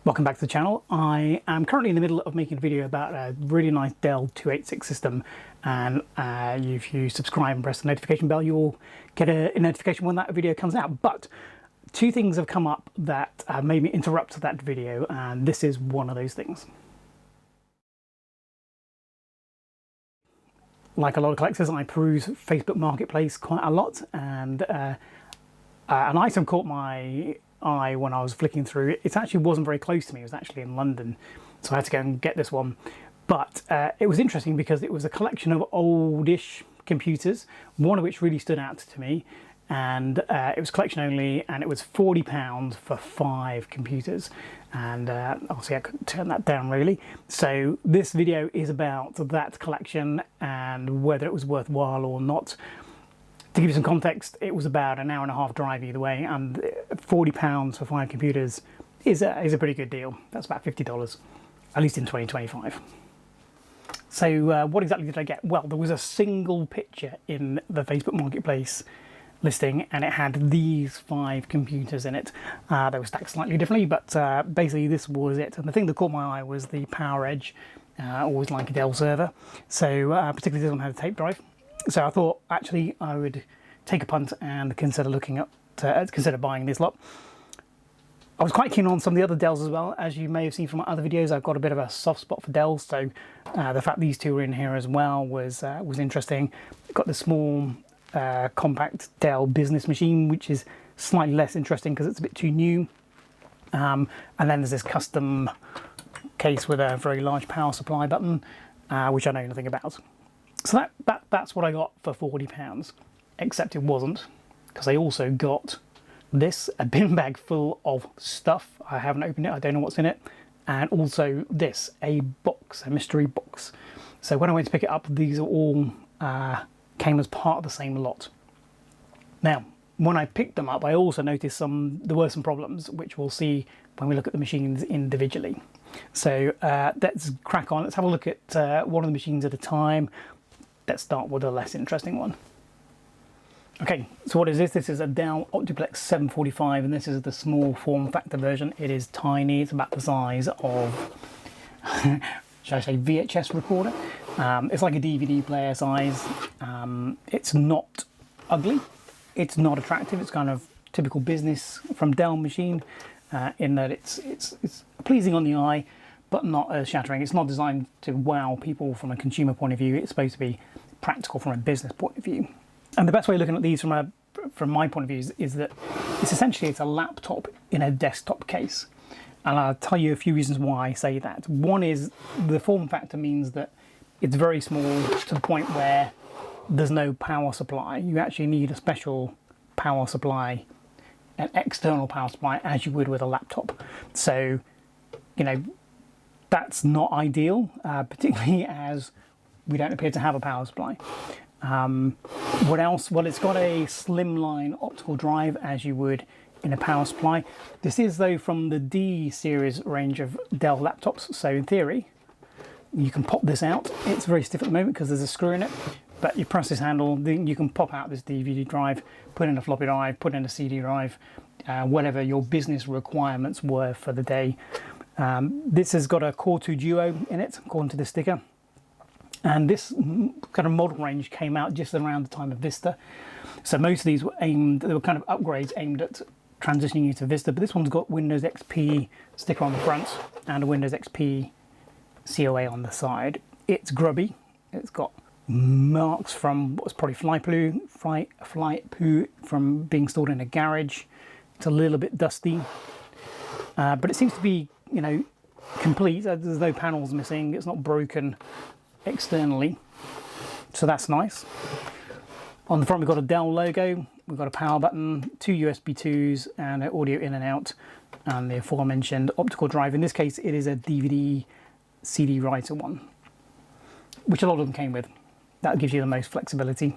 Welcome back to the channel. I am currently in the middle of making a video about a really nice Dell 286 system, and if you subscribe and press the notification bell, you'll get a notification when that video comes out. But two things have come up that made me interrupt that video, and this is one of those things. Like a lot of collectors, I peruse Facebook Marketplace quite a lot, and an item caught my eye when I was flicking through. It actually wasn't very close to me. It was actually in London, so I had to go and get this one. But it was interesting because it was a collection of oldish computers, one of which really stood out to me, and it was collection only, and it was £40 for 5 computers, and obviously I couldn't turn that down really. So this video is about that collection and whether it was worthwhile or not. To give you some context, it was about an hour-and-a-half drive either way, and £40 for 5 computers is a pretty good deal. That's about $50, at least in 2025. So what exactly did I get? Well, there was a single picture in the Facebook Marketplace listing, and it had these 5 computers in it. They were stacked slightly differently, but basically this was it. And the thing that caught my eye was the PowerEdge. Always like a Dell server, so particularly this one had a tape drive. So I thought actually I would take a punt and consider consider buying this lot. I was quite keen on some of the other Dells as well. As you may have seen from my other videos, I've got a bit of a soft spot for Dells, so the fact these two were in here as well was interesting. Got the small compact Dell business machine, which is slightly less interesting because it's a bit too new. And then there's this custom case with a very large power supply button, which I know nothing about. So that's what I got for £40, except it wasn't, because I also got this, a bin bag full of stuff. I haven't opened it, I don't know what's in it, and also this, a box, a mystery box. So when I went to pick it up, these are all came as part of the same lot. Now, when I picked them up, I also noticed there were some problems, which we'll see when we look at the machines individually. So let's crack on. Let's have a look at one of the machines at a time. Let's start with a less interesting one. Okay, so what is this? This is a Dell Optiplex 745, and this is the small form factor version. It is tiny. It's about the size of, should I say, VHS recorder. It's like a DVD player size. It's not ugly. It's not attractive. It's kind of typical business from Dell machine in that it's pleasing on the eye, but not shattering. It's not designed to wow people from a consumer point of view. It's supposed to be practical from a business point of view. And the best way of looking at these from my point of view is that it's a laptop in a desktop case. And I'll tell you a few reasons why I say that. One is the form factor means that it's very small to the point where there's no power supply. You actually need a special power supply, an external power supply, as you would with a laptop. So, you know, that's not ideal, particularly as we don't appear to have a power supply. What else? Well, it's got a slimline optical drive, as you would in a power supply. This is, though, from the D series range of Dell laptops, so in theory, you can pop this out. It's very stiff at the moment because there's a screw in it, but you press this handle, then you can pop out this DVD drive, put in a floppy drive, put in a CD drive, whatever your business requirements were for the day. This has got a Core 2 Duo in it, according to the sticker. And this kind of model range came out just around the time of Vista. So most of these were they were kind of upgrades aimed at transitioning you to Vista, but this one's got Windows XP sticker on the front and a Windows XP COA on the side. It's grubby. It's got marks from what was probably fly poo from being stored in a garage. It's a little bit dusty, but it seems to be, you know, complete. There's no panels missing. It's not broken externally, so that's nice. On the front we've got a Dell logo, we've got a power button, 2 USB 2s and an audio in and out, and the aforementioned optical drive. In this case it is a DVD CD writer one, which a lot of them came with. That gives you the most flexibility.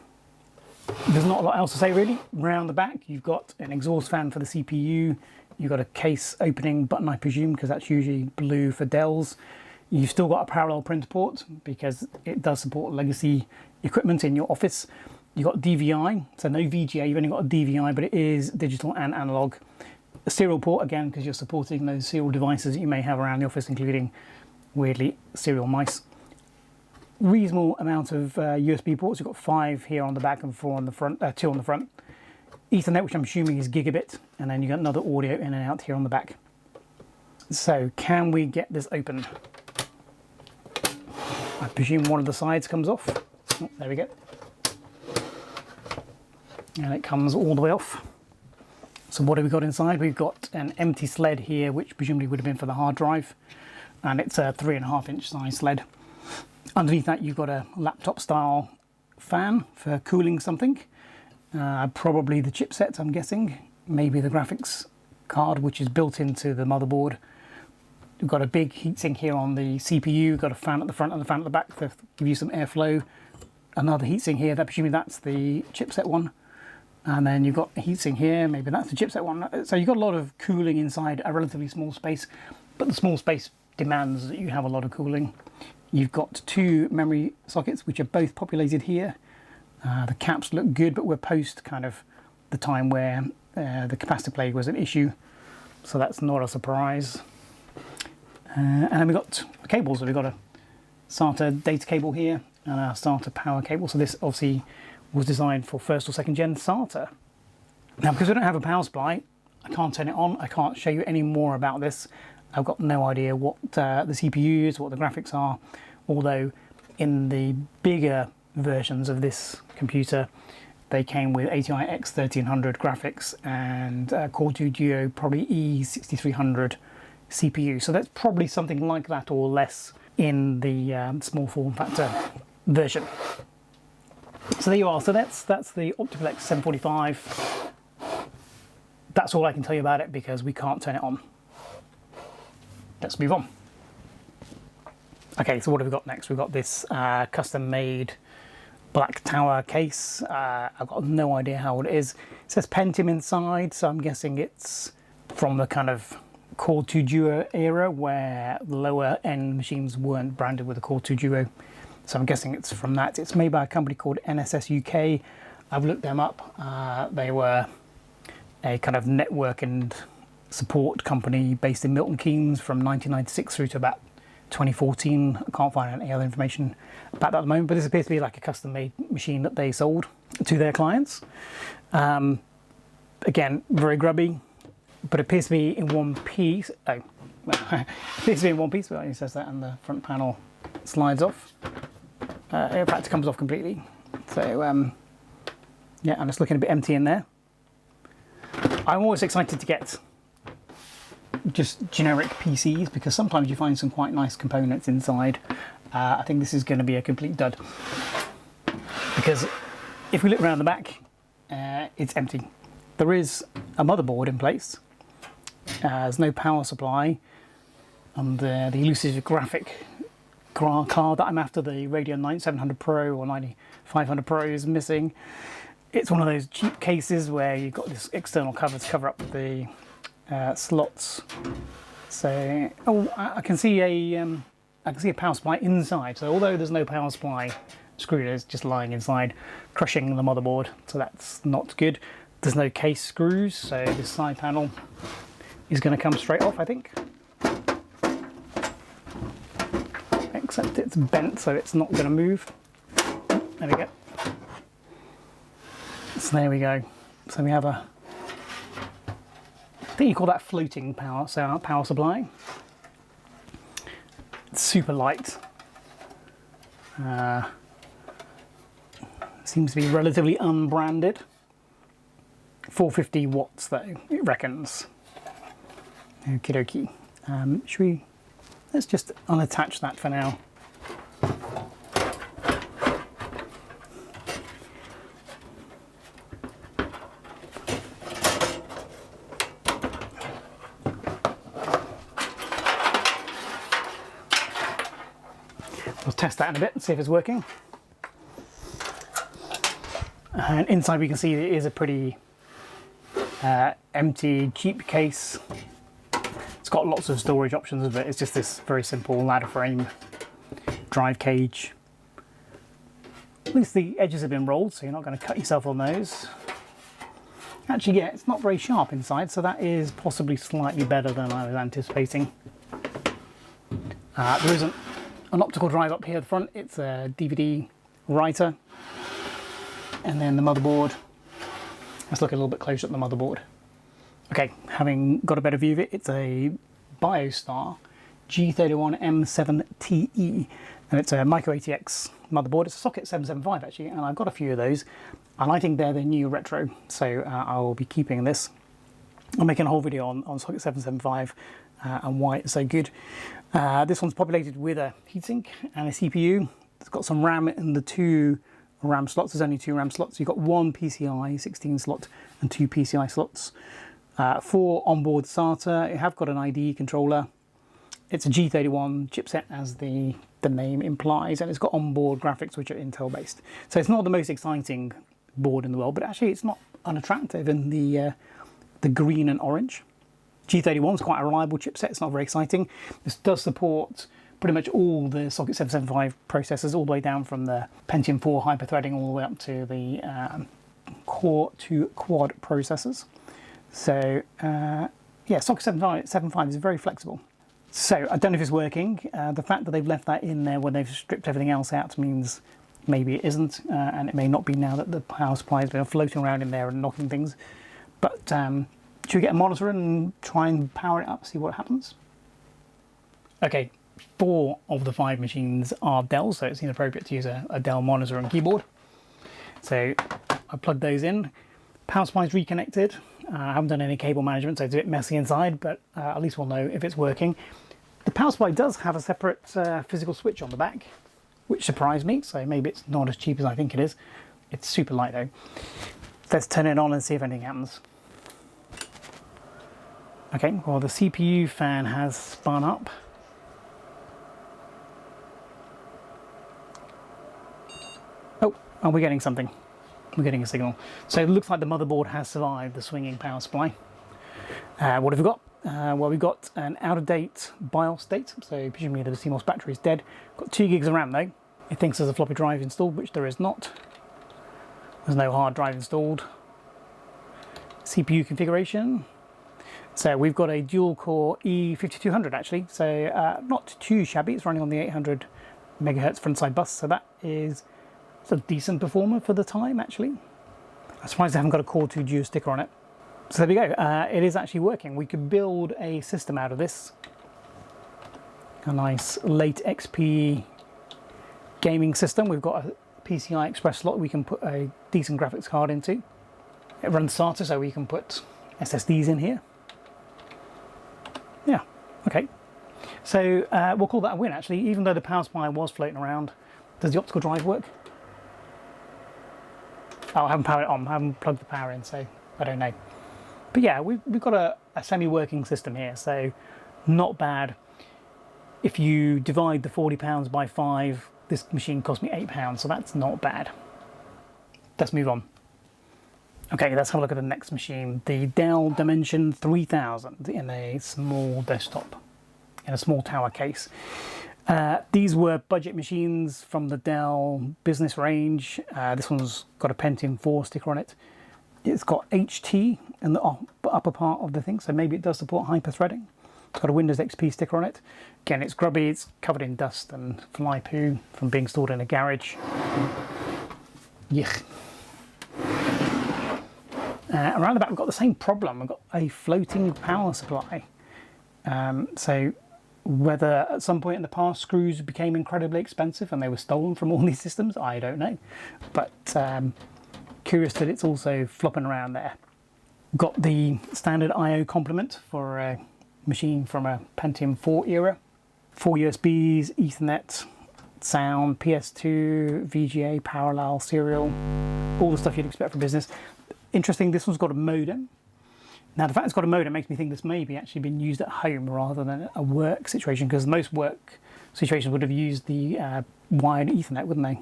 There's not a lot else to say really. Round the back you've got an exhaust fan for the CPU, you've got a case opening button, I presume, because that's usually blue for Dells. You've still got a parallel printer port because it does support legacy equipment in your office. You've got DVI, so no VGA, you've only got a DVI, but it is digital and analog. A serial port, again, because you're supporting those serial devices that you may have around the office, including, weirdly, serial mice. Reasonable amount of USB ports. You've got 5 here on the back and 4 on the front, 2 on the front. Ethernet, which I'm assuming is gigabit, and then you've got another audio in and out here on the back. So, can we get this open? I presume one of the sides comes off. Oh, there we go. And it comes all the way off. So what have we got inside? We've got an empty sled here, which presumably would have been for the hard drive. And it's a 3.5-inch size sled. Underneath that, you've got a laptop style fan for cooling something. Probably the chipset, I'm guessing. Maybe the graphics card, which is built into the motherboard. We've got a big heatsink here on the CPU. We've got a fan at the front and a fan at the back to give you some airflow. Another heatsink here, presumably that's the chipset one. And then you've got a heatsink here, maybe that's the chipset one. So you've got a lot of cooling inside a relatively small space, but the small space demands that you have a lot of cooling. You've got 2 memory sockets, which are both populated here. The caps look good, but we're post kind of the time where the capacitor plate was an issue, so that's not a surprise. And then we've got cables. So we've got a SATA data cable here and a SATA power cable. So this obviously was designed for 1st or 2nd gen SATA. Now, because we don't have a power supply, I can't turn it on. I can't show you any more about this. I've got no idea what the CPU is, what the graphics are, although in the bigger versions of this computer, they came with ATI X1300 graphics and Core 2 Duo, probably E6300 CPU. So that's probably something like that or less in the small form factor version. So there you are. So that's the Optiplex 745. That's all I can tell you about it because we can't turn it on. Let's move on. Okay, so what have we got next? We've got this custom-made black tower case. I've got no idea how it is. It says Pentium inside, so I'm guessing it's from the kind of Core 2 Duo era where lower end machines weren't branded with a Core 2 Duo. So I'm guessing it's from that. It's made by a company called NSS UK. I've looked them up. They were a kind of network and support company based in Milton Keynes from 1996 through to about 2014. I can't find any other information about that at the moment, but this appears to be like a custom-made machine that they sold to their clients. Again, very grubby, but it appears to be in one piece. Oh, well, it appears to be in one piece, but it says that, and the front panel slides off. In fact, it comes off completely. So, yeah, and it's looking a bit empty in there. I'm always excited to get just generic PCs because sometimes you find some quite nice components inside. I think this is going to be a complete dud because if we look around the back, it's empty. There is a motherboard in place. There's no power supply, and the elusive graphic card that I'm after, the Radeon 9700 Pro or 9500 Pro, is missing. It's one of those cheap cases where you've got this external cover to cover up the slots. So, oh, I can see a power supply inside. So although there's no power supply, screw is just lying inside, crushing the motherboard. So that's not good. There's no case screws, so this side panel is going to come straight off, I think. Except it's bent, so it's not going to move. There we go. So there we go. So we have a, I think you call that floating power supply. It's super light. Seems to be relatively unbranded. 450 watts though, it reckons. Okie dokie. Let's just unattach that for now. We'll test that in a bit and see if it's working. And inside we can see it is a pretty empty, cheap case. It's got lots of storage options, but it's just this very simple ladder frame, drive cage. At least the edges have been rolled, so you're not going to cut yourself on those. Actually, yeah, it's not very sharp inside, so that is possibly slightly better than I was anticipating. There is an optical drive up here at the front. It's a DVD writer. And then the motherboard. Let's look a little bit closer at the motherboard. Okay, having got a better view of it, it's a BioStar G31M7TE, and it's a micro ATX motherboard. It's a socket 775 actually, and I've got a few of those, and I think they're the new retro, so I will be keeping this. I'm making a whole video on socket 775 and why it's so good. This one's populated with a heatsink and a CPU. It's got some RAM in the 2 RAM slots. There's only 2 RAM slots. You've got 1 PCI 16 slot and 2 PCI slots. 4 onboard SATA. You have got an IDE controller. It's a G31 chipset, as the name implies, and it's got onboard graphics which are Intel based. So it's not the most exciting board in the world, but actually it's not unattractive in the green and orange. G31 is quite a reliable chipset. It's not very exciting. This does support pretty much all the socket 775 processors, all the way down from the Pentium 4 hyper-threading all the way up to the Core 2 quad processors. So yeah, socket 775 is very flexible. So I don't know if it's working. The fact that they've left that in there when they've stripped everything else out means maybe it isn't, and it may not be now that the power supply has been floating around in there and knocking things. But should we get a monitor and try and power it up, see what happens? Okay, 4 of the 5 machines are Dell, so it's inappropriate to use a Dell monitor and keyboard. So I plugged those in. Power supply's reconnected. I haven't done any cable management, so it's a bit messy inside, but at least we'll know if it's working. The power supply does have a separate physical switch on the back, which surprised me, so maybe it's not as cheap as I think it is. It's super light though. Let's turn it on and see if anything happens. Okay, well, the CPU fan has spun up. Oh, we're getting something. We're getting a signal. So it looks like the motherboard has survived the swinging power supply. What have we got? Well, we've got an out-of-date BIOS date, so presumably the CMOS battery is dead. Got 2 gigs of RAM though. It thinks there's a floppy drive installed, which there is not. There's no hard drive installed. CPU configuration. So we've got a dual-core E5200 actually, so not too shabby. It's running on the 800 megahertz frontside bus, so that is a decent performer for the time actually. I'm surprised I haven't got a Core 2 Duo sticker on it. So there we go, it is actually working. We could build a system out of this. A nice late XP gaming system. We've got a PCI Express slot we can put a decent graphics card into. It runs SATA, so we can put SSDs in here. Yeah, okay. So we'll call that a win actually, even though the power supply was floating around. Does the optical drive work? Oh, I haven't powered it on, I haven't plugged the power in, so I don't know. But yeah, we've got a semi-working system here, so not bad. If you divide the £40 by 5, this machine cost me £8, so that's not bad. Let's move on. Okay, let's have a look at the next machine. The Dell Dimension 3000 in a small desktop, in a small tower case. These were budget machines from the Dell business range. This one's got a Pentium 4 sticker on it. It's got HT in the upper part of the thing, so maybe it does support hyper-threading. It's got a Windows XP sticker on it. Again, it's grubby, it's covered in dust and fly poo from being stored in a garage. Yuck. Around the back we've got the same problem. We've got a floating power supply. So whether at some point in the past screws became incredibly expensive and they were stolen from all these systems, I don't know. But curious that it's also flopping around there. Got the standard I/O complement for a machine from a Pentium 4 era. 4 USBs, Ethernet, sound, PS2, VGA, parallel, serial, all the stuff you'd expect for business. Interesting, this one's got a modem. Now the fact it's got a modem makes me think this may be actually been used at home rather than a work situation, because most work situations would have used the wired Ethernet, wouldn't they?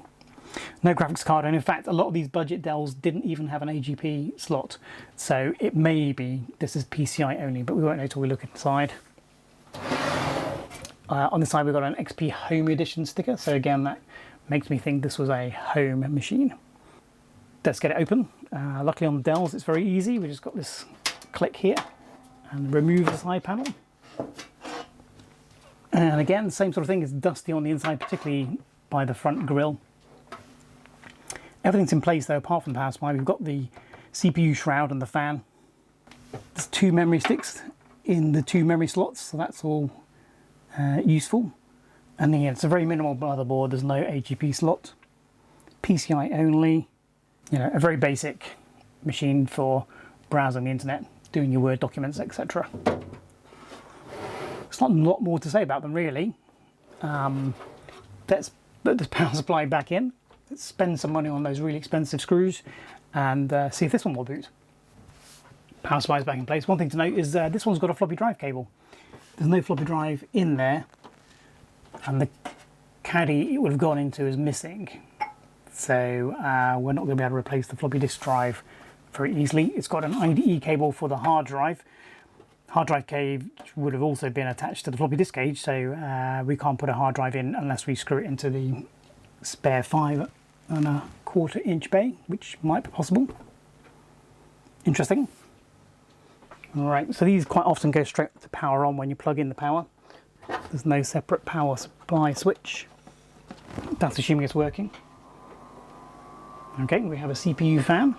No graphics card, and in fact a lot of these budget Dells didn't even have an AGP slot, so it may be this is PCI only, but we won't know until we look inside. On the side we've got an XP Home Edition sticker, so again that makes me think this was a home machine. Let's get it open Luckily on the Dells it's very easy. We just got this click here and remove the side panel. And again, same sort of thing, it's dusty on the inside, particularly by the front grille. Everything's in place though, apart from the power supply. We've got the CPU shroud and the fan. There's 2 memory sticks in the 2 memory slots, so that's all useful. And again, it's a very minimal motherboard. There's no HEP slot. PCI only. You know, a very basic machine for browsing the internet, doing your Word documents, etc. There's not a lot more to say about them really. Let's put this power supply back in. Let's spend some money on those really expensive screws and see if this one will boot. Power supply is back in place. One thing to note is this one's got a floppy drive cable. There's no floppy drive in there, and the caddy it would have gone into is missing. So we're not going to be able to replace the floppy disk drive very easily. It's got an IDE cable for the hard drive. Hard drive cable would have also been attached to the floppy disk cage, so we can't put a hard drive in unless we screw it into the spare 5¼ inch bay, which might be possible. Interesting. Alright, so these quite often go straight to power on when you plug in the power. There's no separate power supply switch. That's assuming it's working. Okay, we have a CPU fan.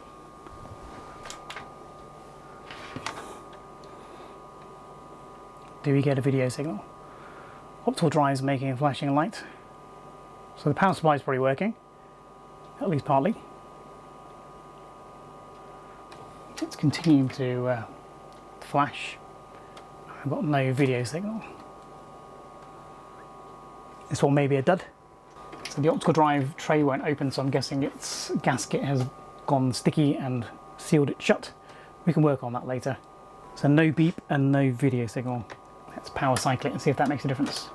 Do we get a video signal? Optical drive is making a flashing light. So the power supply is probably working, at least partly. It's continuing to flash. I've got no video signal. This one may be a dud. So the optical drive tray won't open, so I'm guessing its gasket has gone sticky and sealed it shut. We can work on that later. So no beep and no video signal. Let's power cycle it and see if that makes a difference.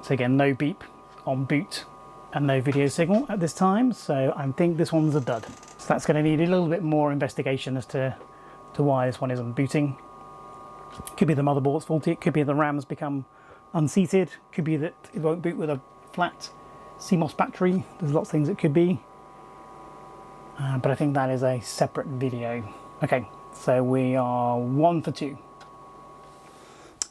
So again, no beep on boot and no video signal at this time, so I think this one's a dud. So that's going to need a little bit more investigation as to why this one isn't booting. Could be the motherboard's faulty, it could be the RAM's become unseated, could be that it won't boot with a flat CMOS battery. There's lots of things it could be, but I think that is a separate video. Okay, so we are 1 for 2.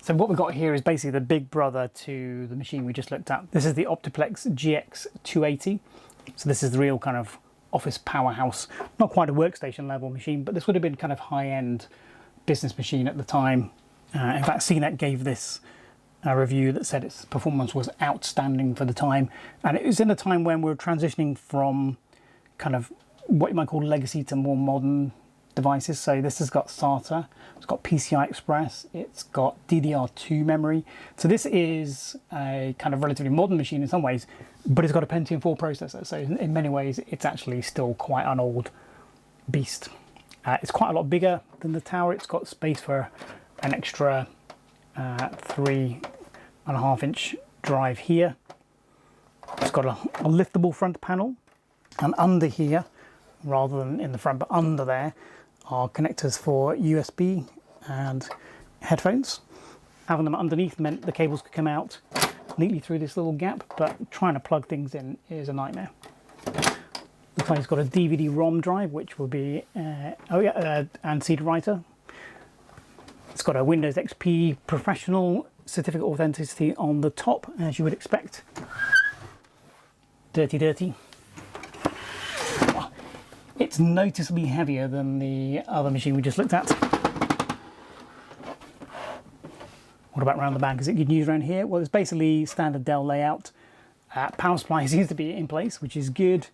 So what we've got here is basically the big brother to the machine we just looked at. This is the Optiplex GX280. So this is the real kind of office powerhouse, not quite a workstation level machine, but this would have been kind of high-end business machine at the time. In fact, CNET gave this a review that said its performance was outstanding for the time. And it was in a time when we were transitioning from kind of what you might call legacy to more modern devices. So this has got SATA, it's got PCI Express, it's got DDR2 memory. So this is a kind of relatively modern machine in some ways, but it's got a Pentium 4 processor. So in many ways, it's actually still quite an old beast. It's quite a lot bigger than the tower. It's got space for an extra 3.5 inch drive here. It's got a liftable front panel, and under here, rather than in the front, but under there, are connectors for USB and headphones. Having them underneath meant the cables could come out neatly through this little gap, but trying to plug things in is a nightmare. Looks like it's got a DVD-ROM drive, which will be, and CD writer. It's got a Windows XP Professional certificate authenticity on the top, as you would expect. Dirty, dirty. It's noticeably heavier than the other machine we just looked at. What about around the back? Is it good news around here? Well, it's basically standard Dell layout. Power supply seems to be in place, which is good.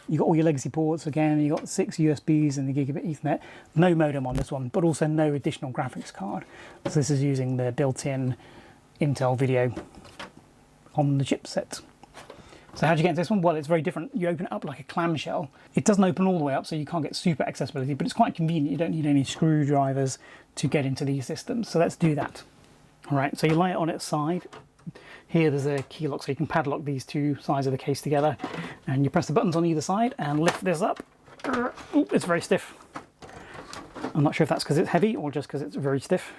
You've got all your legacy ports again. You've got 6 USBs and the gigabit Ethernet. No modem on this one, but also no additional graphics card. So this is using the built-in Intel video on the chipset. So how do you get into this one? Well, it's very different. You open it up like a clamshell. It doesn't open all the way up, so you can't get super accessibility, but it's quite convenient. You don't need any screwdrivers to get into these systems. So let's do that. All right, so you lay it on its side. Here there's a key lock, so you can padlock these 2 sides of the case together, and you press the buttons on either side and lift this up. Ooh, it's very stiff. I'm not sure if that's because it's heavy or just because it's very stiff.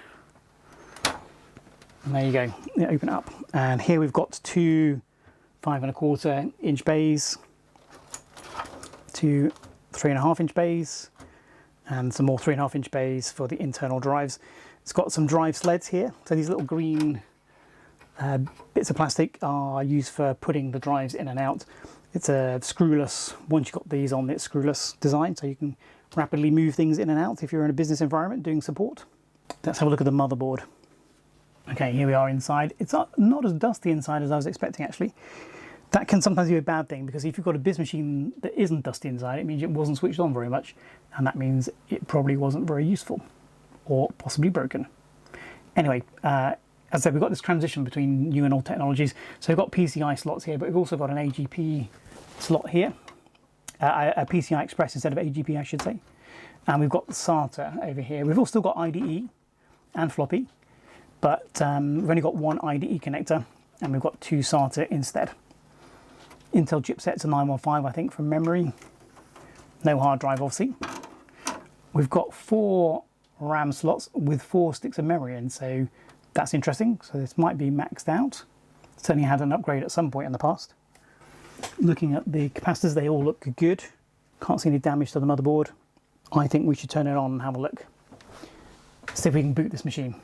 And there you go. You open it up, and here we've got 2 5.25 inch bays, two 3.5-inch bays and some more 3.5-inch bays for the internal drives. It's got some drive sleds here. So these little green bits of plastic are used for putting the drives in and out. It's a screwless, once you've got these on, it's screwless design, so you can rapidly move things in and out if you're in a business environment doing support. Let's have a look at the motherboard. Okay, here we are inside. It's not as dusty inside as I was expecting, actually. That can sometimes be a bad thing, because if you've got a business machine that isn't dusty inside, it means it wasn't switched on very much, and that means it probably wasn't very useful, or possibly broken. Anyway, as I said, we've got this transition between new and old technologies. So we've got PCI slots here, but we've also got an AGP slot here, a PCI Express instead of AGP, I should say. And we've got the SATA over here. We've all still got IDE and floppy, but we've only got one IDE connector, and we've got two SATA instead. Intel chipsets are 915, I think, from memory. No hard drive, obviously. We've got 4 RAM slots with 4 sticks of memory in, so that's interesting. So this might be maxed out. Certainly had an upgrade at some point in the past. Looking at the capacitors, they all look good. Can't see any damage to the motherboard. I think we should turn it on and have a look. See if we can boot this machine.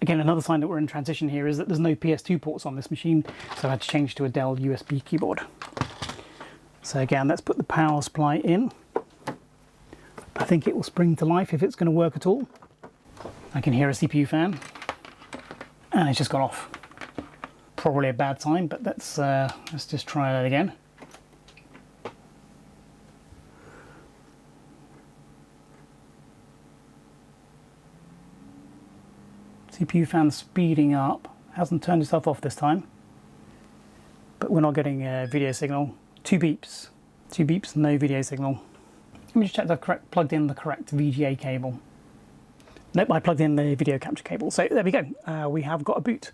Again, another sign that we're in transition here is that there's no PS2 ports on this machine, so I had to change to a Dell USB keyboard. So again, let's put the power supply in. I think it will spring to life if it's going to work at all. I can hear a CPU fan, and it's just gone off. Probably a bad sign, but let's just try that again. CPU fan speeding up, hasn't turned itself off this time, but we're not getting a video signal. 2 beeps, no video signal. Let me just check that I've plugged in the correct VGA cable. Nope, I plugged in the video capture cable, so there we go. We have got a boot.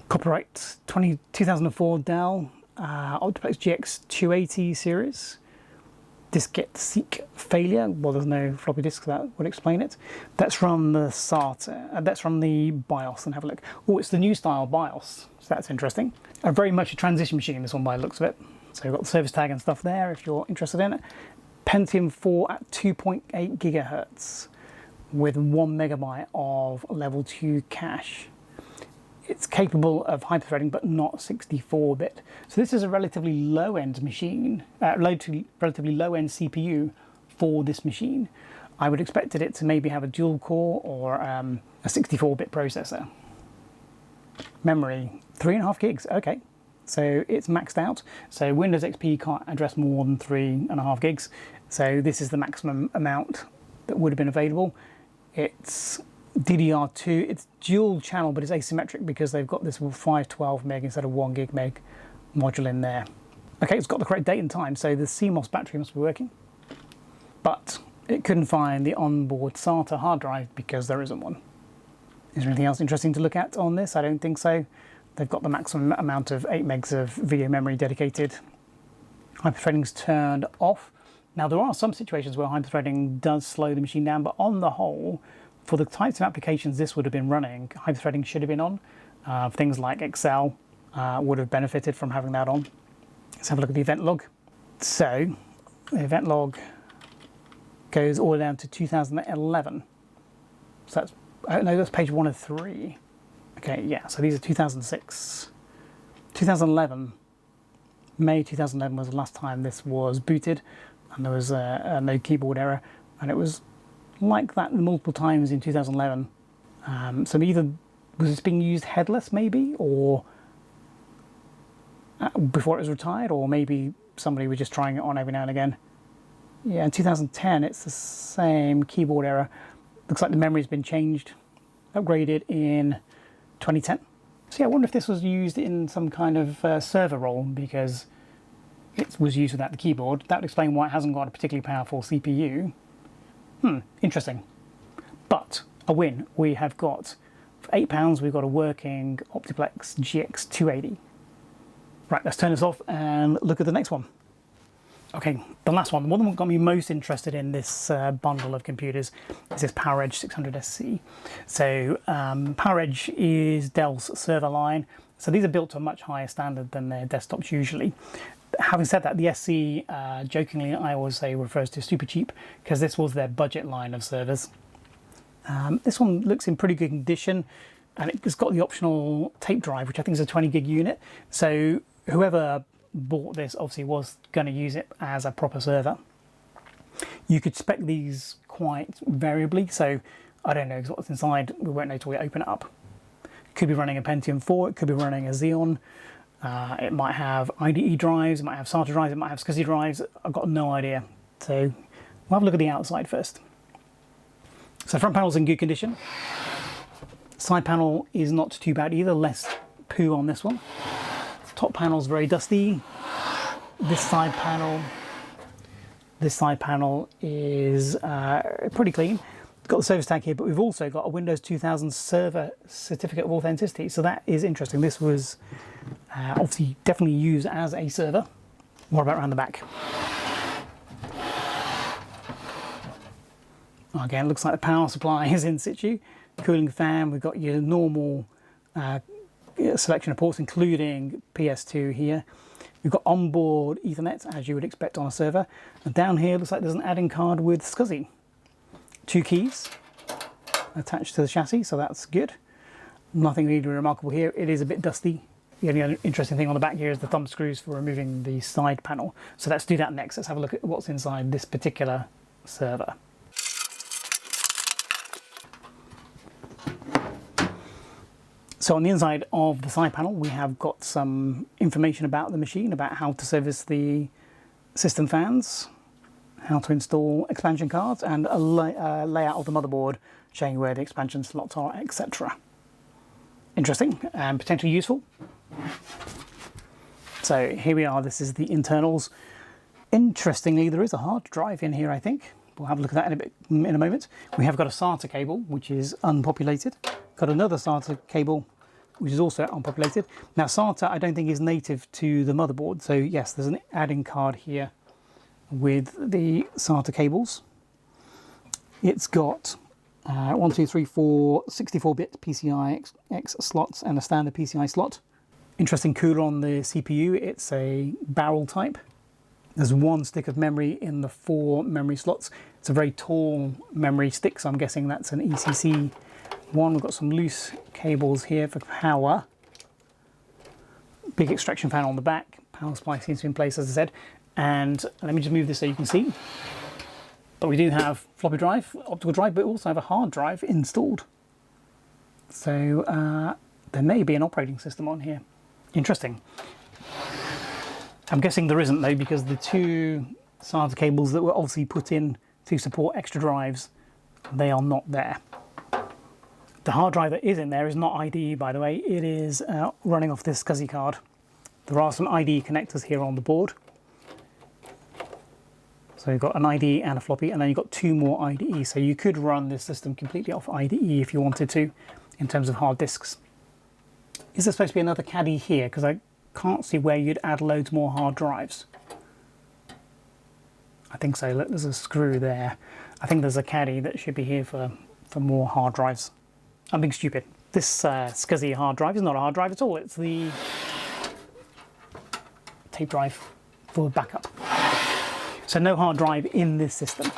Copyright 2004 Dell Optiplex GX280 series. Diskette seek failure. Well, there's no floppy disk, that would explain it. That's from the SATA. That's from the BIOS, and have a look. Oh, it's the new style BIOS, so that's interesting. Very much a transition machine, this one, by the looks of it. So we've got the service tag and stuff there if you're interested in it. Pentium 4 at 2.8 gigahertz with 1 megabyte of level 2 cache. It's capable of hyperthreading, but not 64-bit. So this is a relatively low-end machine, relatively low-end CPU for this machine. I would expected it to maybe have a dual core or a 64-bit processor. Memory, 3.5 gigs, okay. So it's maxed out. So Windows XP can't address more than 3.5 gigs. So this is the maximum amount that would have been available. It's DDR2, it's dual channel, but it's asymmetric because they've got this 512 meg instead of 1 gig meg module in there. Okay, it's got the correct date and time, so the CMOS battery must be working. But it couldn't find the onboard SATA hard drive because there isn't one. Is there anything else interesting to look at on this? I don't think so. They've got the maximum amount of 8 megs of video memory dedicated. Hyperthreading's turned off. Now there are some situations where hyperthreading does slow the machine down, but on the whole, for the types of applications this would have been running, hyperthreading should have been on. Things like Excel would have benefited from having that on. Let's have a look at the event log. So the event log goes all the way down to 2011. So that's, oh no, that's page 1 of 3. Okay, yeah, so these are 2006. 2011, May 2011 was the last time this was booted, and there was no keyboard error, and it was like that multiple times in 2011. So either was this being used headless maybe, or before it was retired, or maybe somebody was just trying it on every now and again. Yeah, in 2010 it's the same keyboard error. Looks like the memory's been changed, upgraded in 2010. So yeah, I wonder if this was used in some kind of server role because it was used without the keyboard. That would explain why it hasn't got a particularly powerful CPU. Interesting. But a win. We have got, for £8, we've got a working Optiplex GX280. Right, let's turn this off and look at the next one. Okay, the last one, the one that got me most interested in this bundle of computers is this PowerEdge 600SC. So PowerEdge is Dell's server line. So these are built to a much higher standard than their desktops usually. Having said that, the SC, jokingly, I always say refers to super cheap because this was their budget line of servers. This one looks in pretty good condition, and it's got the optional tape drive, which I think is a 20 gig unit. So whoever bought this obviously was going to use it as a proper server. You could spec these quite variably, so I don't know what's inside. We won't know till we open it up. It could be running a Pentium 4, it could be running a Xeon. It might have IDE drives, it might have SATA drives, it might have SCSI drives. I've got no idea. So we'll have a look at the outside first. So front panel's in good condition. Side panel is not too bad either, less poo on this one. Top panel's very dusty. This side panel is pretty clean. We've got the service tag here, but we've also got a Windows 2000 server certificate of authenticity. So that is interesting. This was obviously definitely used as a server. What about around the back? Again, looks like the power supply is in situ. Cooling fan, we've got your normal selection of ports, including PS2 here. We've got onboard Ethernet, as you would expect on a server. And down here, looks like there's an add-in card with SCSI. 2 keys attached to the chassis, so that's good. Nothing really remarkable here. It is a bit dusty. The only other interesting thing on the back here is the thumb screws for removing the side panel. So let's do that next. Let's have a look at what's inside this particular server. So on the inside of the side panel, we have got some information about the machine, about how to service the system fans, how to install expansion cards, and a layout of the motherboard showing where the expansion slots are, etc. Interesting and potentially useful. So here we are, this is the internals. Interestingly, there is a hard drive in here, I think. We'll have a look at that in a moment. We have got a SATA cable, which is unpopulated. Got another SATA cable, which is also unpopulated. Now SATA, I don't think is native to the motherboard. So yes, there's an add-in card here with the SATA cables. It's got 1, 2, 3, 4 64-bit PCI X slots and a standard PCI slot. Interesting cooler on the CPU. It's a barrel type. There's 1 stick of memory in the 4 memory slots. It's a very tall memory stick, so I'm guessing that's an ECC one. We've got some loose cables here for power. Big extraction fan on the back. Power supply seems to be in place, as I said. And let me just move this so you can see. But we do have floppy drive, optical drive, but we also have a hard drive installed. So there may be an operating system on here. Interesting. I'm guessing there isn't though, because the 2 SATA cables that were obviously put in to support extra drives, they are not there. The hard drive that is in there is not IDE, by the way. It is running off this SCSI card. There are some IDE connectors here on the board. So you've got an IDE and a floppy, and then you've got 2 more IDE. So you could run this system completely off IDE if you wanted to, in terms of hard disks. Is there supposed to be another caddy here? Because I can't see where you'd add loads more hard drives. I think so. Look, there's a screw there. I think there's a caddy that should be here for more hard drives. I'm being stupid. This SCSI hard drive is not a hard drive at all. It's the tape drive for backup. So no hard drive in this system.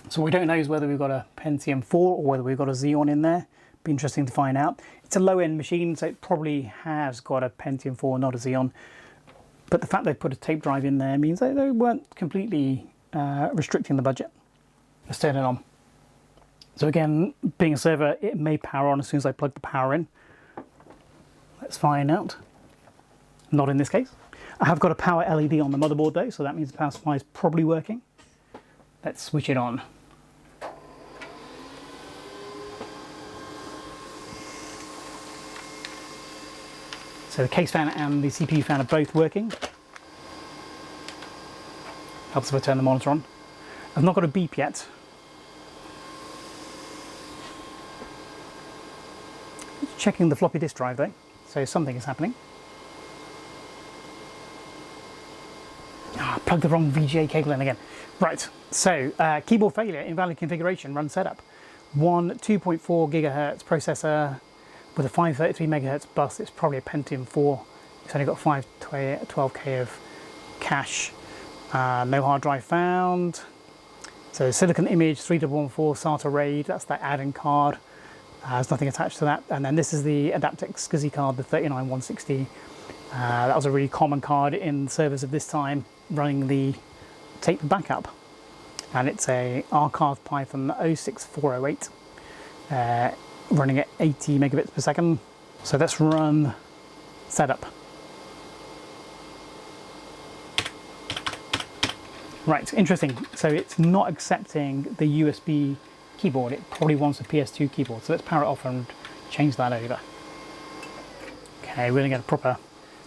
So what we don't know is whether we've got a Pentium 4 or whether we've got a Xeon in there. Be interesting to find out. It's a low-end machine, so it probably has got a Pentium 4, not a Xeon. But the fact they put a tape drive in there means they weren't completely restricting the budget. Let's turn it on. So again, being a server, it may power on as soon as I plug the power in. Let's find out. Not in this case. I have got a power LED on the motherboard though, so that means the power supply is probably working. Let's switch it on. So the case fan and the CPU fan are both working. Helps if I turn the monitor on. I've not got a beep yet. Checking the floppy disk drive though, so something is happening. Plug the wrong VGA cable in again. Right, so keyboard failure, invalid configuration, run setup. One 2.4 gigahertz processor with a 533 megahertz bus. It's probably a Pentium 4. It's only got 12K of cache. No hard drive found. So silicon image 3114 SATA RAID, that's that add-in card. There's nothing attached to that. And then this is the Adaptec SCSI card, the 39160. That was a really common card in servers of this time, running the tape backup. And it's a archive Python 06408, running at 80 megabits per second. So let's run setup. Right, interesting. So it's not accepting the USB keyboard. It probably wants a PS2 keyboard. So let's power it off and change that over. Okay, we're going to get a proper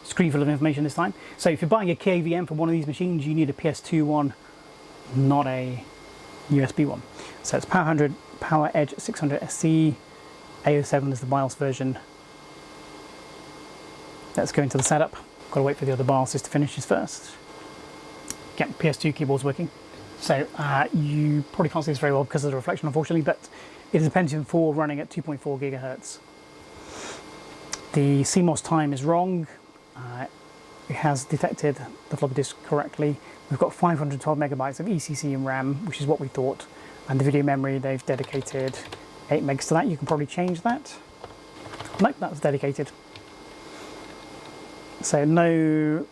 screen full of information this time. So if you're buying a KVM for one of these machines, you need a PS2 one, not a USB one. So it's PowerEdge 600 SC, A07 is the BIOS version. Let's go into the setup. Got to wait for the other BIOSes to finish this first. Get PS2 keyboards working. So you probably can't see this very well because of the reflection, unfortunately, but it is a Pentium 4 running at 2.4 gigahertz. The CMOS time is wrong. It has detected the floppy disk correctly. We've got 512 megabytes of ECC and RAM, which is what we thought. And the video memory, they've dedicated 8 megs to that. You can probably change that. Nope, that was dedicated. So no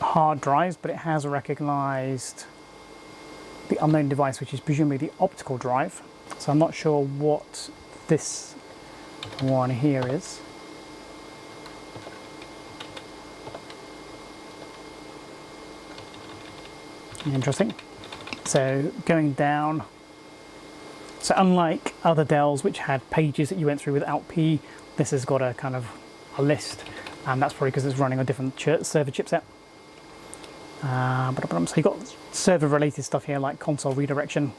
hard drives, but it has recognized the unknown device, which is presumably the optical drive. So I'm not sure what this one here is. Interesting. So going down, so unlike other Dells which had pages that you went through without P, this has got a kind of a list, and that's probably because it's running a different server chipset. So you've got server related stuff here like console redirection.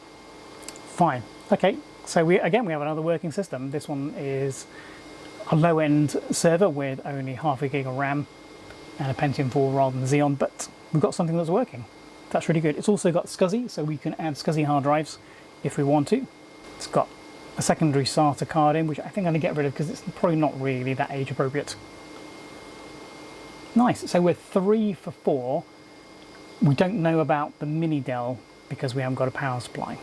Fine. Okay, so we have another working system. This one is a low-end server with only half a gig of RAM and a Pentium 4 rather than Xeon, but we've got something that's working. That's really good. It's also got SCSI, so we can add SCSI hard drives if we want to. It's got a secondary SATA card in, which I think I'm going to get rid of because it's probably not really that age appropriate. Nice. So we're 3 for 4. We don't know about the mini Dell because we haven't got a power supply.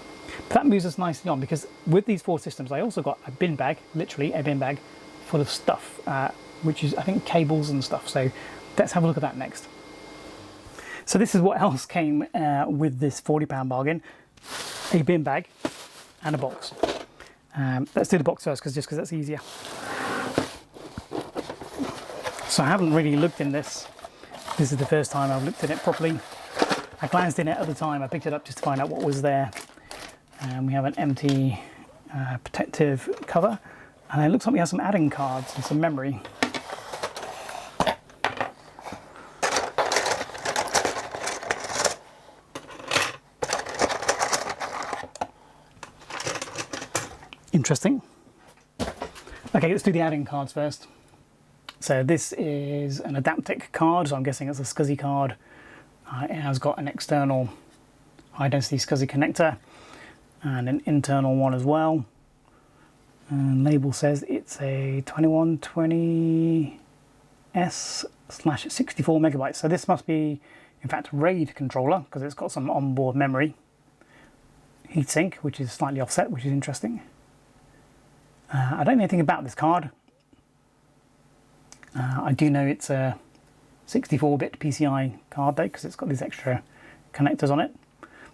But that moves us nicely on, because with these 4 systems, I also got a bin bag, literally a bin bag full of stuff, which is, I think, cables and stuff. So let's have a look at that next. So this is what else came with this £40 bargain: a bin bag and a box. Let's do the box first, just because that's easier. So I haven't really looked in this. This is the first time I've looked in it properly. I glanced in it at the time. I picked it up just to find out what was there. And we have an empty protective cover, and it looks like we have some add-in cards and some memory. Interesting. Okay, let's do the add-in cards first. So this is an Adaptec card, so I'm guessing it's a SCSI card. It has got an external high-density SCSI connector and an internal one as well. And label says it's a 2120S/64 megabytes. So this must be, in fact, a RAID controller, because it's got some onboard memory. Heatsink, which is slightly offset, which is interesting. I don't know anything about this card. I do know it's a 64-bit PCI card though, because it's got these extra connectors on it.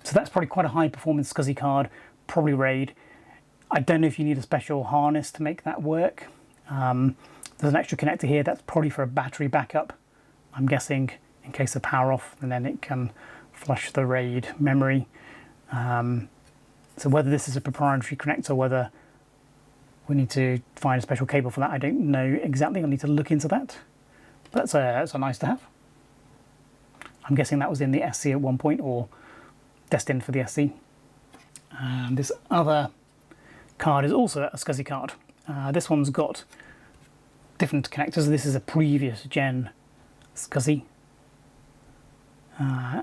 So that's probably quite a high performance SCSI card, probably RAID. I don't know if you need a special harness to make that work. There's an extra connector here, that's probably for a battery backup, I'm guessing, in case of power off, and then it can flush the RAID memory. So whether this is a proprietary connector, whether we need to find a special cable for that, I don't know exactly. I'll need to look into that. But that's a nice to have. I'm guessing that was in the SC at one point, or destined for the SC. And this other card is also a SCSI card. This one's got different connectors. This is a previous gen SCSI.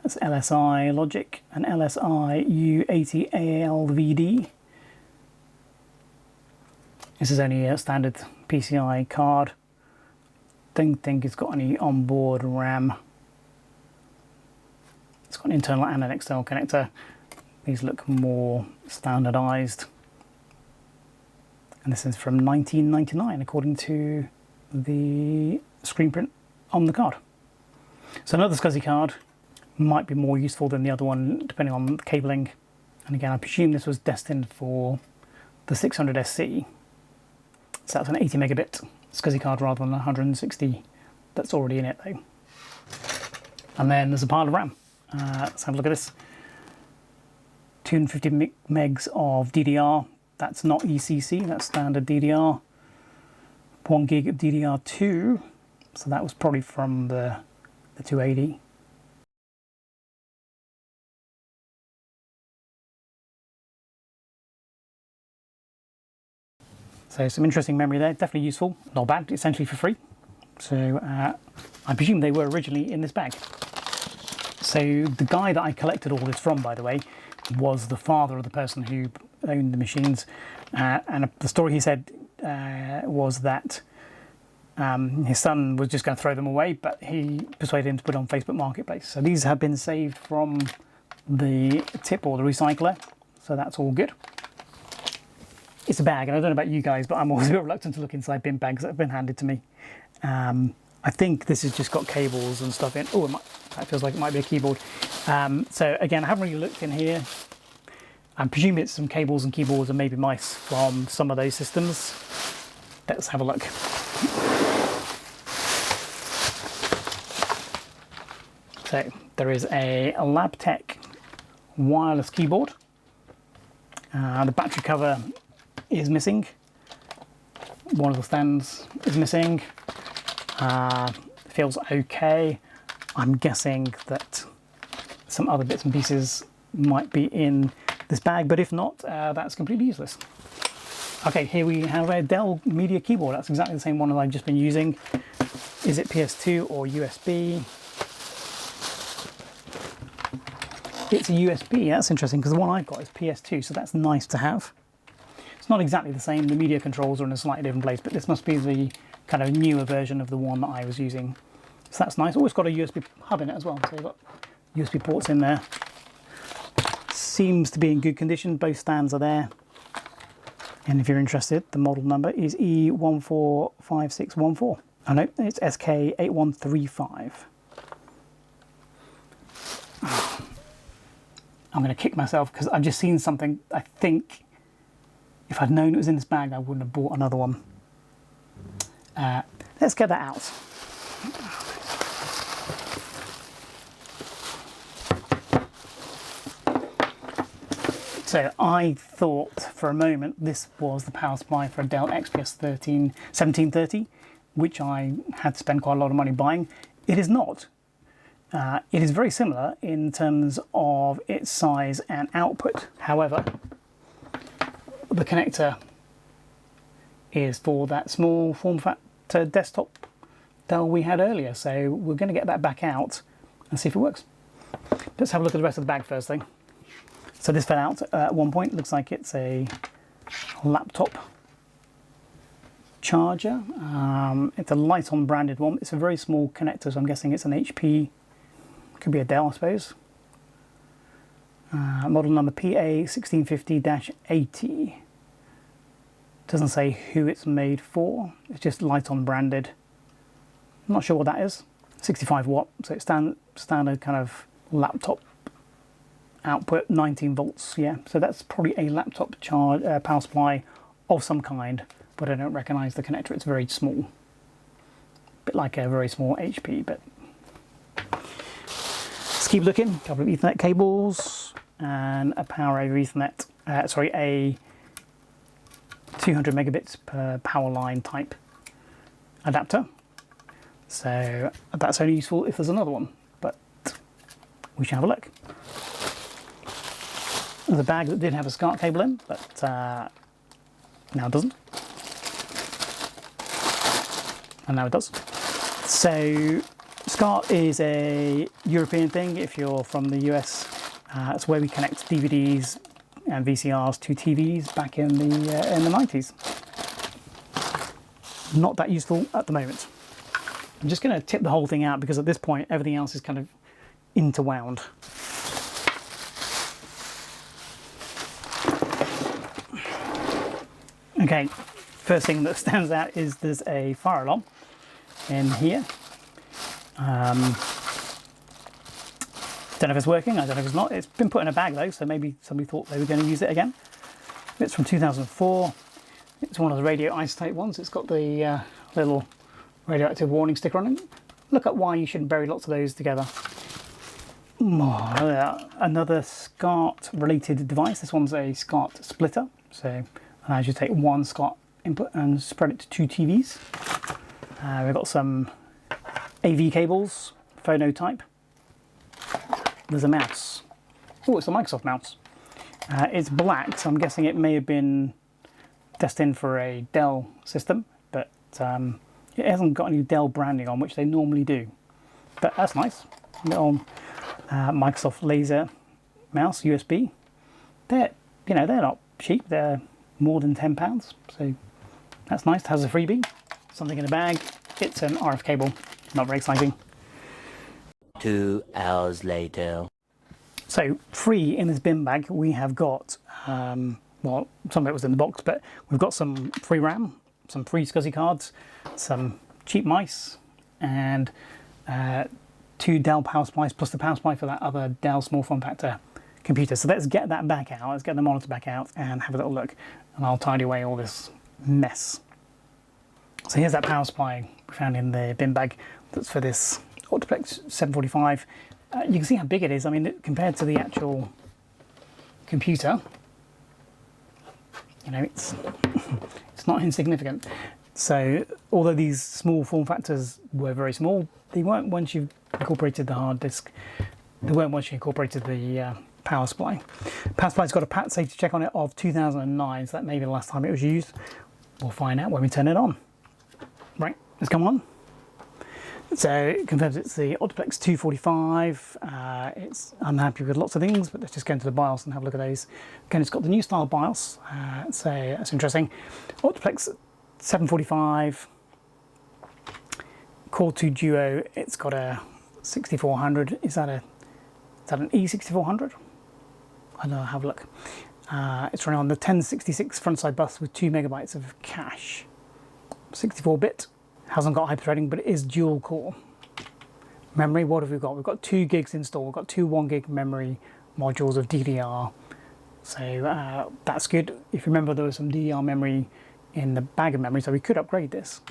It's LSI logic and LSI U80 ALVD. This is only a standard PCI card. don't think it's got any onboard RAM. It's got an internal and an external connector. These look more standardized. And this is from 1999 according to the screen print on the card. So another SCSI card, might be more useful than the other one depending on the cabling. And again, I presume this was destined for the 600SC. So that's an 80 megabit SCSI card rather than 160 that's already in it though. And then there's a pile of RAM. Let's have a look at this. 250 megs of DDR. That's not ECC, that's standard DDR. 1 gig of DDR2. So that was probably from the 280. So some interesting memory there, definitely useful, not bad, essentially for free. So I presume they were originally in this bag. So the guy that I collected all this from, by the way, was the father of the person who owned the machines. And the story he said was that his son was just going to throw them away, but he persuaded him to put on Facebook Marketplace. So these have been saved from the tip or the recycler, so that's all good. It's a bag, and I don't know about you guys, but I'm always a bit reluctant to look inside bin bags that have been handed to me. I think this has just got cables and stuff in. Oh, that feels like it might be a keyboard. So again, I haven't really looked in here. I presume it's some cables and keyboards and maybe mice from some of those systems. Let's have a look. So there is a Labtech wireless keyboard. The battery cover is missing. One of the stands is missing. Feels okay. I'm guessing that some other bits and pieces might be in this bag, but if not, that's completely useless. Okay, here we have a Dell Media keyboard. That's exactly the same one that I've just been using. Is it PS2 or USB? It's a USB. That's interesting because the one I've got is PS2, so that's nice to have. It's not exactly the same. The media controls are in a slightly different place, but this must be the kind of newer version of the one that I was using. So that's nice. Oh, it's got a USB hub in it as well. So you've got USB ports in there. Seems to be in good condition. Both stands are there. And if you're interested, the model number is E145614. Oh no, it's SK8135. I'm going to kick myself because I've just seen something. I think if I'd known it was in this bag, I wouldn't have bought another one. Let's get that out. So I thought for a moment this was the power supply for a Dell XPS 1730, which I had to spend quite a lot of money buying. It is not. It is very similar in terms of its size and output. However, the connector is for that small form factor desktop Dell we had earlier. So we're going to get that back out and see if it works. Let's have a look at the rest of the bag first thing. So this fell out at one point. Looks like it's a laptop charger. It's a Lighton branded one. It's a very small connector, so I'm guessing it's an HP. Could be a Dell, I suppose. Model number PA1650-80. Doesn't say who it's made for. It's just Lighton branded. I'm not sure what that is. 65 watt, so it's standard kind of laptop output, 19 volts. Yeah, so that's probably a laptop charge power supply of some kind, but I don't recognise the connector. It's very small, a bit like a very small HP. But let's keep looking. A couple of Ethernet cables and a power over Ethernet. A 200 megabits per power line type adapter. So that's only useful if there's another one, but we shall have a look. There's a bag that did have a SCART cable in, but now it doesn't. And now it does. So SCART is a European thing. If you're from the US, it's where we connect DVDs and VCRs to TVs back in the 90s. Not that useful at the moment. I'm just going to tip the whole thing out because at this point everything else is kind of interwound. Okay, first thing that stands out is there's a fire alarm in here. Don't know if it's working, I don't know if it's not. It's been put in a bag though, so maybe somebody thought they were going to use it again. It's from 2004. It's one of the radioisotope ones. It's got the little radioactive warning sticker on it. Look at why you shouldn't bury lots of those together. Another SCART related device. This one's a SCART splitter, so allows you to take one SCART input and spread it to two TVs. We've got some AV cables, phono type. There's a mouse. Oh, it's a Microsoft mouse. It's black, so I'm guessing it may have been destined for a Dell system, but it hasn't got any Dell branding on, which they normally do. But that's nice. Little Microsoft laser mouse, USB. They're not cheap. They're more than £10, so that's nice. It has a freebie. Something in a bag. It's an RF cable. Not very exciting. 2 hours later. So free in this bin bag we have got, well, some of it was in the box, but we've got some free RAM, some free SCSI cards, some cheap mice, and 2 Dell power supplies plus the power supply for that other Dell small form factor computer. So let's get that back out, let's get the monitor back out and have a little look, and I'll tidy away all this mess. So here's that power supply we found in the bin bag. That's for this Optiplex 745. You can see how big it is. I mean, compared to the actual computer, you know, it's not insignificant. So although these small form factors were very small, they weren't once you incorporated the hard disk. They weren't once you incorporated the power supply. Power supply's got a pat safety check on it of 2009, so that may be the last time it was used. We'll find out when we turn it on. Right, let's come on. So it confirms it's the Optiplex 245. I'm happy with lots of things, but let's just go into the BIOS and have a look at those. Again, it's got the new style BIOS, so that's interesting. Optiplex 745, Core 2 Duo. It's got a 6400. Is that an E6400? I don't know. Have a look. It's running on the 1066 frontside bus with 2 megabytes of cache. 64-bit. Hasn't got hyperthreading, but it is dual core. Memory, what have we got? We've got 2 gigs installed. We've got 2 1 gig memory modules of DDR. So that's good. If you remember, there was some DDR memory in the bag of memory, so we could upgrade this.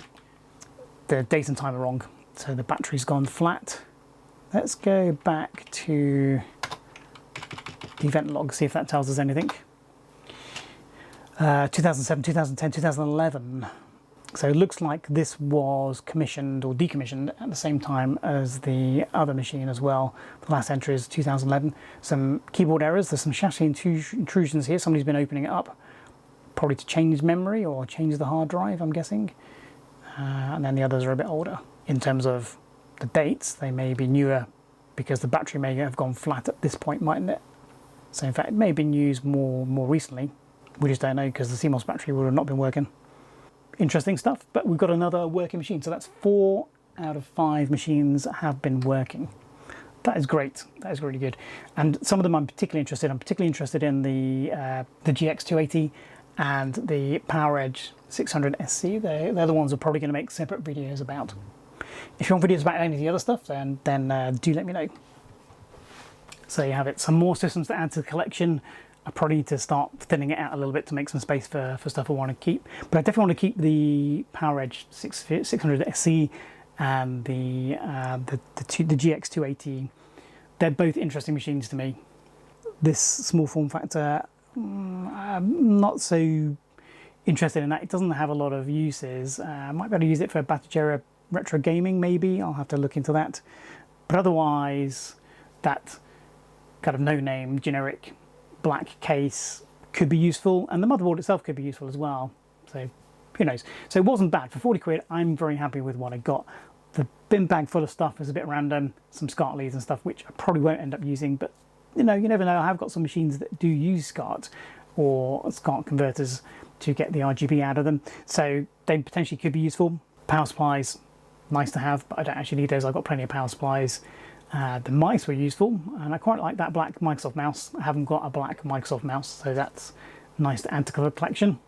The date and time are wrong, so the battery's gone flat. Let's go back to the event log, see if that tells us anything. 2007, 2010, 2011. So it looks like this was commissioned or decommissioned at the same time as the other machine as well. The last entry is 2011. Some keyboard errors, there's some chassis intrusions here. Somebody's been opening it up, probably to change memory or change the hard drive, I'm guessing. And then the others are a bit older. In terms of the dates, they may be newer because the battery may have gone flat at this point, mightn't it? So in fact, it may have been used more recently. We just don't know because the CMOS battery would have not been working. Interesting stuff, but we've got another working machine. So that's 4 out of 5 machines have been working. That is great. That is really good. And some of them I'm particularly interested in. I'm particularly interested in the GX280 and the PowerEdge 600 SC. They're the ones we're probably going to make separate videos about. If you want videos about any of the other stuff, then do let me know. So you have it. Some more systems to add to the collection. I probably need to start thinning it out a little bit to make some space for stuff I want to keep. But I definitely want to keep the PowerEdge 600 SC and the GX280. They're both interesting machines to me. This small form factor, I'm not so interested in that. It doesn't have a lot of uses. I might be able to use it for Batagera retro gaming maybe. I'll have to look into that. But otherwise, that kind of no-name generic black case could be useful, and the motherboard itself could be useful as well, so who knows. So it wasn't bad. For 40 quid I'm very happy with what I got. The bin bag full of stuff is a bit random, some SCART leads and stuff which I probably won't end up using, but you know, you never know. I have got some machines that do use SCART or SCART converters to get the RGB out of them, so they potentially could be useful. Power supplies, nice to have, but I don't actually need those. I've got plenty of power supplies. The mice were useful, and I quite like that black Microsoft mouse. I haven't got a black Microsoft mouse, so that's nice to add to the collection.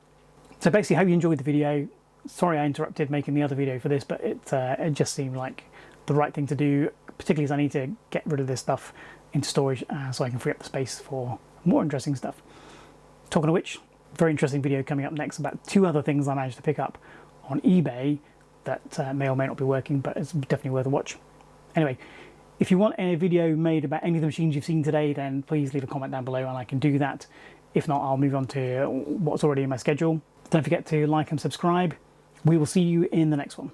So basically, hope you enjoyed the video. Sorry I interrupted making the other video for this, but it just seemed like the right thing to do, particularly as I need to get rid of this stuff into storage so I can free up the space for more interesting stuff. Talking of which, very interesting video coming up next about 2 other things I managed to pick up on eBay that may or may not be working, but it's definitely worth a watch. Anyway, if you want a video made about any of the machines you've seen today, then please leave a comment down below and I can do that. If not, I'll move on to what's already in my schedule. Don't forget to like and subscribe. We will see you in the next one.